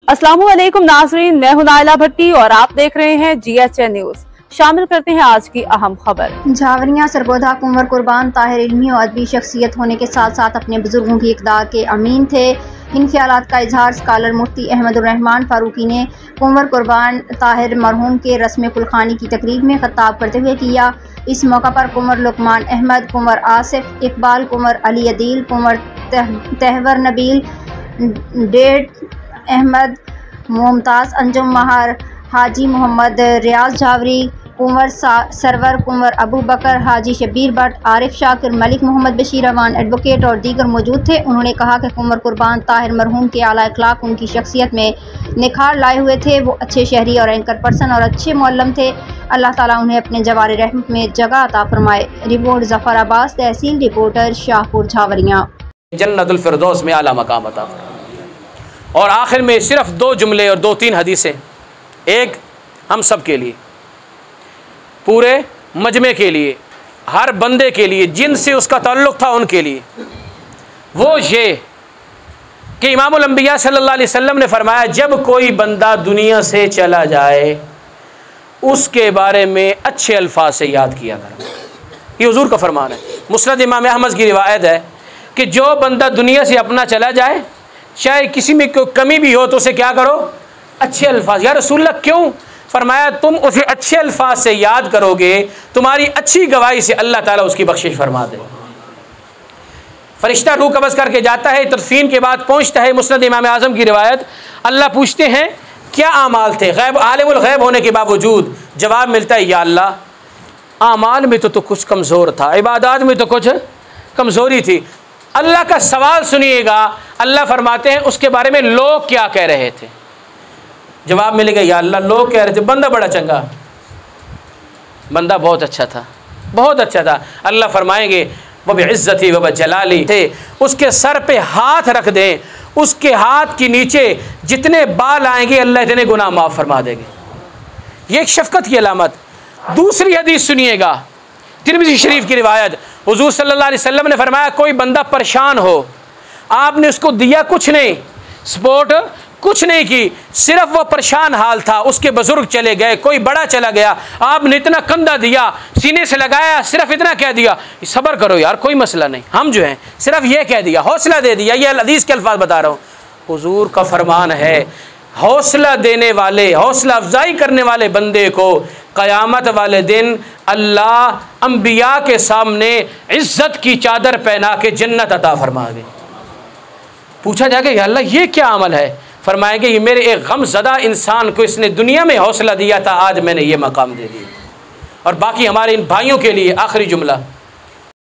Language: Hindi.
अस्सलामुअलैकुम नाज़रीन, मैं हूं नाइला भट्टी और आप देख रहे हैं GHN न्यूज। शामिल करते हैं आज की अहम खबर। झावरियां सरगोधा कुंवर कुर्बान ताहिर इल्मी और अदबी शख्सियत होने के साथ साथ अपने बुजुर्गों की इक़्तिदा के अमीन थे। इन ख्यालात का इजहार स्कॉलर मुफ्ती अहमदुर्रहमान फारूकी ने कुंवर कुर्बान ताहिर मरहूम के रस्म कुलखानी की तकरीब में खिताब करते हुए किया। इस मौका पर कुंवर लुकमान अहमद, कुंवर आसिफ इकबाल, कुंवर अली अदील, कुंवर तहवर नबील, डेड अहमद, मुमताज़ अंजुम महर, हाजी मोहम्मद रियाज झावरी, कुंवर सरवर, कुंवर अबू बकर, हाजी शबीर भट्ट, आरिफ शाकिर, मलिक मोहम्मद बशीर अवान एडवोकेट और दीगर मौजूद थे। उन्होंने कहा कि कुंवर कुर्बान ताहिर मरहूम के आला अखलाक उनकी शख्सियत में निखार लाए हुए थे। वो अच्छे शहरी और एंकर पर्सन और अच्छे मुअल्लिम थे। अल्लाह ताला उन्हें अपने जवार रहमत में जगह अता फरमाए। रिपोर्ट जफर अब्बास, तहसील रिपोर्टर, शाहपुर झावरियाँ। जन्नतुल फिरदौस में आला मकाम अता। और आखिर में सिर्फ 2 जुमले और 2-3 हदीसें, एक हम सब के लिए, पूरे मजमे के लिए, हर बंदे के लिए जिनसे उसका ताल्लुक़ था उनके लिए। वो ये कि इमामुल अंबिया सल्लल्लाहु अलैहि वसल्लम ने फरमाया, जब कोई बंदा दुनिया से चला जाए उसके बारे में अच्छे अल्फाज से याद किया करो। ये हुजूर का फरमान है। मुस्नद इमाम अहमद की रिवायत है कि जो बंदा दुनिया से अपना चला जाए, चाहे किसी में कोई कमी भी हो तो उसे क्या करो, अच्छे अल्फाज। या रसूलल्लाह क्यों? फरमाया, तुम उसे अच्छे अल्फाज से याद करोगे, तुम्हारी अच्छी गवाही से अल्लाह ताला उसकी बख्शिश फरमा दे। फरिश्ता रूह कब्ज़ करके जाता है, तदफीन के बाद पहुँचता है। मुस्नद इमाम आज़म की रिवायत, अल्लाह पूछते हैं क्या आमाल थे, गैब आलिमुल गैब होने के बावजूद जवाब मिलता है, या अल्लाह आमाल में तो कुछ कमज़ोर था, इबादत में तो कुछ कमज़ोरी थी। अल्लाह का सवाल सुनिएगा, अल्लाह फरमाते हैं उसके बारे में लोग क्या कह रहे थे। जवाब मिलेगा, या अल्लाह लोग कह रहे थे बंदा बड़ा चंगा, बंदा बहुत अच्छा था, बहुत अच्छा था। अल्लाह फरमाएंगे वो बिइज़्ज़ती व जलाली थे, उसके सर पे हाथ रख दें, उसके हाथ के नीचे जितने बाल आएंगे अल्लाह इतने गुनाह माफ़ फरमा देंगे। ये एक शफ़क़त की अलामत। दूसरी हदीस सुनिएगा, तिरमिज़ी शरीफ की रिवायत, हुज़ूर सल्लल्लाहु अलैहि वसल्लम ने फरमाया, कोई बंदा परेशान हो, आपने उसको दिया कुछ नहीं, सपोर्ट कुछ नहीं की, सिर्फ वो परेशान हाल था, उसके बुजुर्ग चले गए, कोई बड़ा चला गया, आपने इतना कंधा दिया, सीने से लगाया, सिर्फ इतना कह दिया, सब्र करो यार, कोई मसला नहीं, हम जो हैं सिर्फ ये कह दिया, हौसला दे दिया। ये हदीस के अल्फाज बता रहा हूँ। हुजूर का फरमान है, हौसला देने वाले, हौसला अफजाई करने वाले बंदे को क़यामत वाले दिन अल्लाह अंबिया के सामने इज़्ज़त की चादर पहना के जन्नत अता फरमा दे। पूछा जाएगा, या अल्लाह ये क्या अमल है? फरमाएंगे, ये मेरे एक गमज़दा इंसान को इसने दुनिया में हौसला दिया था, आज मैंने ये मकाम दे दिया। और बाकी हमारे इन भाइयों के लिए आखिरी जुमला,